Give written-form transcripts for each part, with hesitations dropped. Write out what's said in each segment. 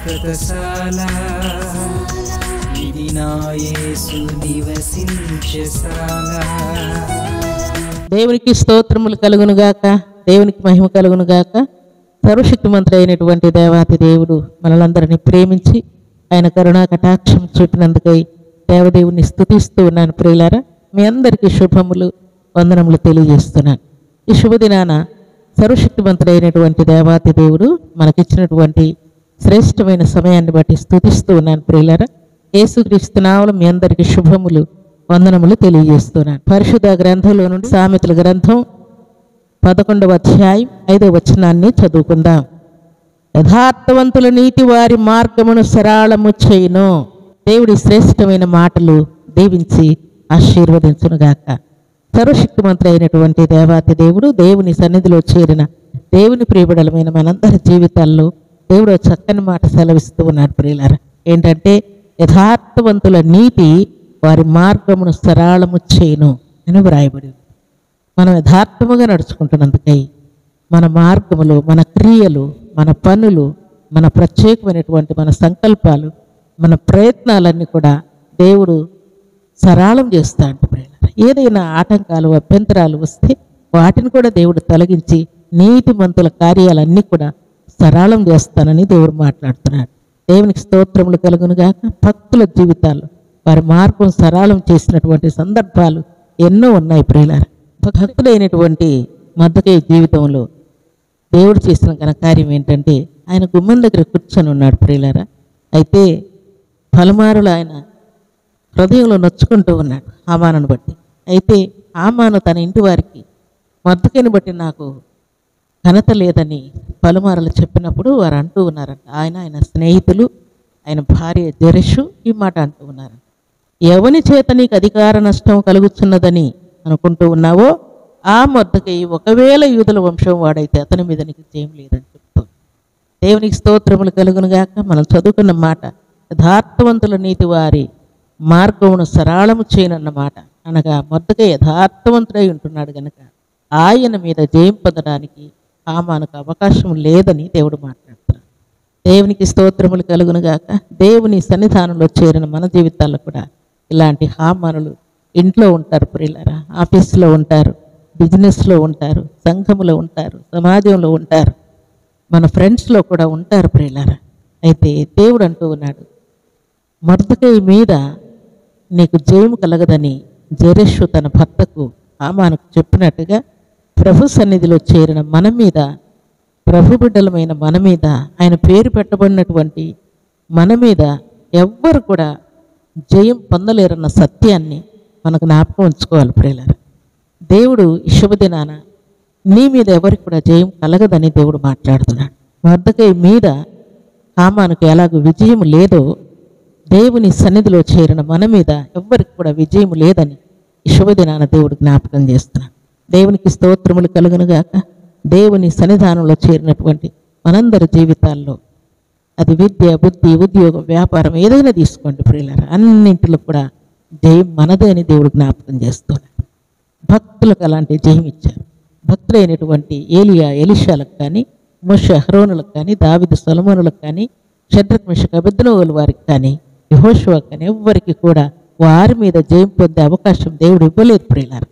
శాశ్వతశాల ఇది నా యేసు నివసించెశాల. దేవునికి స్తోత్రములు కలుగును గాక, దేవునికి మహిమ కలుగును గాక. సర్వశక్తిమంతుడు అయినటువంటి దేవాతి దేవుడు మనలందరినీ ప్రేమించి ఆయన కరుణా కటాక్షం చూపినందుకై దేవదేవుని స్తుతిస్తూ ఉన్నాను. ప్రియులారా, మీ అందరికీ శుభములు వందనములు తెలియజేస్తున్నాను. ఈ శుభదినాన సర్వశక్తిమంతుడైనటువంటి దేవాతి దేవుడు మనకిచ్చినటువంటి శ్రేష్టమైన సమయాన్ని బట్టి స్తుతిస్తూ ఉన్నాను. ప్రియులారా, యేసుక్రీస్తు నామములో మీ అందరికీ శుభములు వందనములు తెలియజేస్తున్నాను. పరిశుద్ధ గ్రంథంలో నుండి సామెతల గ్రంథం 11వ అధ్యాయం 5వ వచనాన్ని చదువుకుందాం. యథార్థవంతుల నీతి వారి మార్గమును సరళము చేయును. దేవుడి శ్రేష్టమైన మాటలు దీవించి ఆశీర్వదించునుగాక. సర్వశక్తిమంతుడైనటువంటి దేవాతి దేవుడు దేవుని సన్నిధిలో చేరిన దేవుని ప్రియబిడలమైన మనందరి జీవితాల్లో దేవుడు చక్కని మాట సెలవిస్తూ ఉన్నాడు. ప్రియులారా, ఏంటంటే యథార్థవంతుల నీతి వారి మార్గమును సరళము చేయును అని వ్రాయబడి. మనం యథార్థముగా నడుచుకుంటున్నందుకై మన మార్గములు, మన క్రియలు, మన పనులు, మన ప్రత్యేకమైనటువంటి మన సంకల్పాలు, మన ప్రయత్నాలన్నీ కూడా దేవుడు సరళం చేస్తాడు. ఏదైనా ఆటంకాలు, అభ్యంతరాలు వస్తే వాటిని కూడా దేవుడు తొలగించి నీతిమంతుల కార్యాలన్నీ కూడా సరళం చేస్తానని దేవుడు మాట్లాడుతున్నాడు. దేవునికి స్తోత్రములు కలుగునుగాక. భక్తుల జీవితాల్లో వారి మార్గం సరళం చేసినటువంటి సందర్భాలు ఎన్నో ఉన్నాయి. ప్రియులారా, భక్తులైనటువంటి మద్దకయ్య జీవితంలో దేవుడు చేసిన ఘనకార్యం ఏంటంటే ఆయన గుమ్మం దగ్గర కూర్చొని ఉన్నాడు. ప్రియులారా, అయితే పలుమారులు ఆయన హృదయంలో నొచ్చుకుంటూ ఉన్నాడు హామానును బట్టి. అయితే హామాను తన ఇంటి వారికి మద్దకయ్యని బట్టి నాకు ఘనత లేదని పలుమారులు చెప్పినప్పుడు వారు అంటూ ఉన్నారంట. ఆయన స్నేహితులు, ఆయన భార్య జెరెషు ఈ మాట అంటూ ఉన్నారంట. ఎవని చేత నీకు అధికార నష్టం కలుగుతున్నదని అనుకుంటూ ఉన్నావో ఆ మొద్దకయ్య ఒకవేళ యూదుల వంశం వాడైతే అతని మీద నీకు జయం లేదని చెప్తుంది. దేవునికి స్తోత్రములు కలుగునుగాక. మనం చదువుకున్న మాట యథార్థవంతుల నీతి వారి మార్గమును సరళము చేయనన్న మాట. అనగా మొద్దకయ్య యథార్థవంతుడై ఉంటున్నాడు గనక ఆయన మీద జయం పొందడానికి హామానుకు అవకాశం లేదని దేవుడు మాట్లాడుతున్నాడు. దేవునికి స్తోత్రములు కలుగునుగాక. దేవుని సన్నిధానంలో చేరిన మన జీవితాల్లో కూడా ఇలాంటి హామానులు ఇంట్లో ఉంటారు. ప్రియులారా, ఆఫీసులో ఉంటారు, బిజినెస్లో ఉంటారు, సంఘములో ఉంటారు, సమాజంలో ఉంటారు, మన ఫ్రెండ్స్లో కూడా ఉంటారు. ప్రియులారా, అయితే దేవుడు అంటూ ఉన్నాడు, మొర్దెకై మీద నీకు జయము కలగదని జెరెషు తన భర్తకు హామానుకు చెప్పినట్టుగా ప్రభు సన్నిధిలో చేరిన మన మీద, ప్రభు బిడ్డలమైన మన మీద, ఆయన పేరు పెట్టబడినటువంటి మన మీద ఎవ్వరు కూడా జయం పొందలేరన్న సత్యాన్ని మనకు జ్ఞాపకం ఉంచుకోవాలి. ప్రియులారా, దేవుడు ఈ శుభదినాన నీ మీద ఎవరికి కూడా జయం కలగదని దేవుడు మాట్లాడుతున్నాడు. మొర్దెకై మీద హామానుకు ఎలాగో విజయం లేదో దేవుని సన్నిధిలో చేరిన మన మీద ఎవ్వరికి కూడా విజయం లేదని ఈ శుభదినాన దేవుడు జ్ఞాపకం చేస్తున్నాడు. దేవునికి స్తోత్రములు కలుగునుగాక. దేవుని సన్నిధానంలో చేరినటువంటి మనందరి జీవితాల్లో అది విద్య, బుద్ధి, ఉద్యోగం, వ్యాపారం ఏదైనా తీసుకోండి ప్రియులారా, అన్నింటిలో కూడా జయం మనదే అని దేవుడు జ్ఞాపకం చేస్తున్నాడు. భక్తులకు అలాంటి జయం ఇచ్చారు. భక్తులైనటువంటి ఏలియా, ఎలీషాలకు కానీ, మోషే, అహరోనులకు కానీ, దావీదు, సొలొమోనులకు కానీ, షద్రక్, మెషక్, అబేద్నెగోల వారికి కానీ, యెహోషువకు కానీ ఎవ్వరికి కూడా వారి మీద జయం పొందే అవకాశం దేవుడు ఇవ్వలేదు. ప్రియులారా,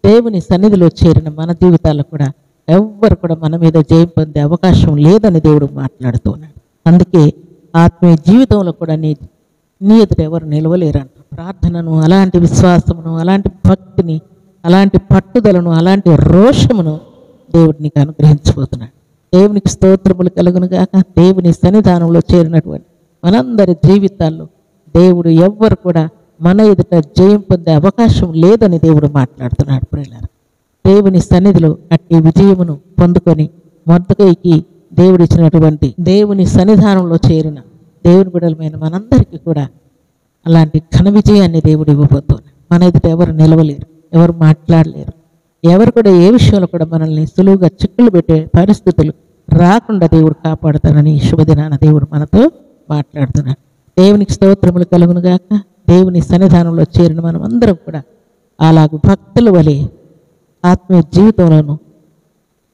దేవుని సన్నిధిలో చేరిన మన జీవితాల్లో కూడా ఎవ్వరు కూడా మన మీద జయం పొందే అవకాశం లేదని దేవుడు మాట్లాడుతున్నాడు. అందుకే ఆత్మీయ జీవితంలో కూడా నీ ఎదుట ఎవరు నిలవలేరంట. ప్రార్థనను, అలాంటి విశ్వాసమును, అలాంటి భక్తిని, అలాంటి పట్టుదలను, అలాంటి రోషమును దేవుడు నీకు అనుగ్రహించబోతున్నాడు. దేవునికి స్తోత్రములు కలుగునుగాక. దేవుని సన్నిధానంలో చేరినటువంటి మనందరి జీవితాల్లో దేవుడు ఎవ్వరు కూడా మన ఎదుట జయం పొందే అవకాశం లేదని దేవుడు మాట్లాడుతున్నాడు. ప్రియులారా, దేవుని సన్నిధిలో అట్టి విజయమును పొందుకొని మొర్దెకైకి దేవుడు ఇచ్చినటువంటి దేవుని సన్నిధానంలో చేరిన దేవుని బిడ్డలమైన మనందరికీ కూడా అలాంటి ఘన విజయాన్ని దేవుడు ఇవ్వబోతున్నాడు. మన ఎదుట ఎవరు నిలవలేరు, ఎవరు మాట్లాడలేరు, ఎవరు కూడా ఏ విషయంలో కూడా మనల్ని సులువుగా చిక్కులు పెట్టే పరిస్థితులు రాకుండా దేవుడు కాపాడుతానని శుభదినాన దేవుడు మనతో మాట్లాడుతున్నాడు. దేవునికి స్తోత్రములు కలుగునుగాక. దేవుని సన్నిధానంలో చేరిన మనం అందరం కూడా అలాగూ భక్తుల వలె ఆత్మీయ జీవితంలోనూ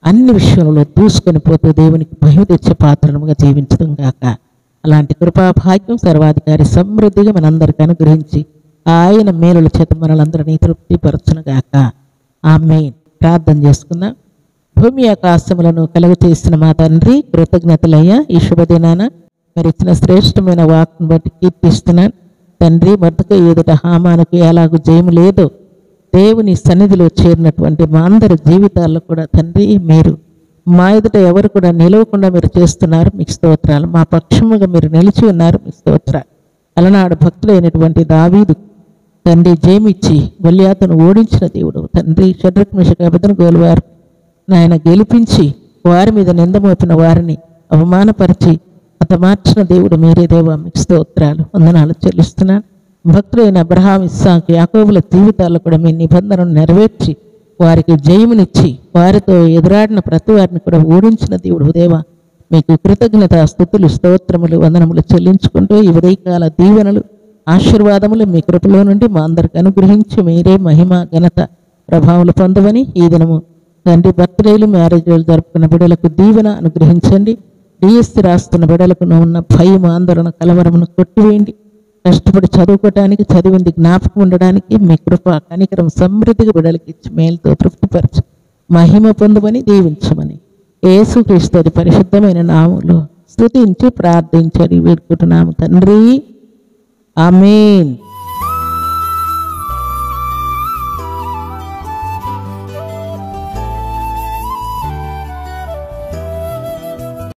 అన్ని విషయంలో దూసుకొని పోతూ దేవునికి మహిమ తెచ్చే పాత్రముగా జీవించడం గాక. అలాంటి కృపాభాగ్యం సర్వాధికారి సమృద్ధిగా మనందరికీ అనుగ్రహించి ఆయన మేలుల చేత మనలందరినీ తృప్తిపరచునుగాక. ఆమేన్. ప్రార్థన చేసుకుందాం. భూమి ఆకాశములను కలుగు చేసిన మా తండ్రి, కృతజ్ఞతలయ్యా ఈ శుభదినాన మరి ఇచ్చిన శ్రేష్టమైన వాక్ను బట్టి కీర్తిస్తున్నాను తండ్రి. మొదటిగా ఎదుట హామానుకు ఎలాగూ జయము లేదో దేవుని సన్నిధిలో చేరినటువంటి మా అందరి జీవితాల్లో కూడా తండ్రి మీరు మా ఎదుట ఎవరు కూడా నిలవకుండా మీరు చేస్తున్నారు, మీకు స్తోత్రాలు. మా పక్షముగా మీరు నిలిచి ఉన్నారు, మీకు స్తోత్రాలు. అలనాడు భక్తులైనటువంటి దావీదు తండ్రి జయమిచ్చి గొల్యాతును ఓడించిన దేవుడు తండ్రి. షడ్రక్ మెషక్ అబేద్నెగోలు వారు నాయన గెలిపించి వారి మీద నిందమోపిన వారిని అవమానపరిచి హతమార్చిన దేవుడు మీరే దేవా, మీకు స్తోత్రాలు వందనాలు చెల్లిస్తున్నాను. భక్తులైన అబ్రహాం, ఇస్సాకు, యాకోబుల జీవితాల్లో కూడా మీ నిబంధనను నెరవేర్చి వారికి జయమునిచ్చి వారితో ఎదురాడిన ప్రతి వారిని కూడా ఓడించిన దేవుడు దేవా, మీకు కృతజ్ఞత స్తుతులు స్తోత్రములు వందనములు చెల్లించుకుంటూ ఈ ఉదయకాల దీవెనలు ఆశీర్వాదములు మీ కృపలో నుండి మా అందరికి అనుగ్రహించి మీరే మహిమ ఘనత ప్రభావాలు పొందవని ఈ దినము తండ్రి బర్త్డేలు మ్యారేజ్లు జరుపుకున్న బిడ్డలకు దీవెన అనుగ్రహించండి. డిఎస్సి రాస్తున్న బిడ్డలకు ఉన్న భయం ఆందోళన కలవరమును కొట్టివేయండి. కష్టపడి చదువుకోవటానికి చదివింది జ్ఞాపకం ఉండడానికి మీ కృప కనికరం సమృద్ధిగా బిడ్డలకి ఇచ్చి మేలుతో తృప్తిపరచి మహిమ పొందమని దీవించమని యేసుక్రీస్తు పరిశుద్ధమైన నామములో స్తుతించి ప్రార్థించడి వేడుకుంటున్నాము తండ్రి. ఆమేన్.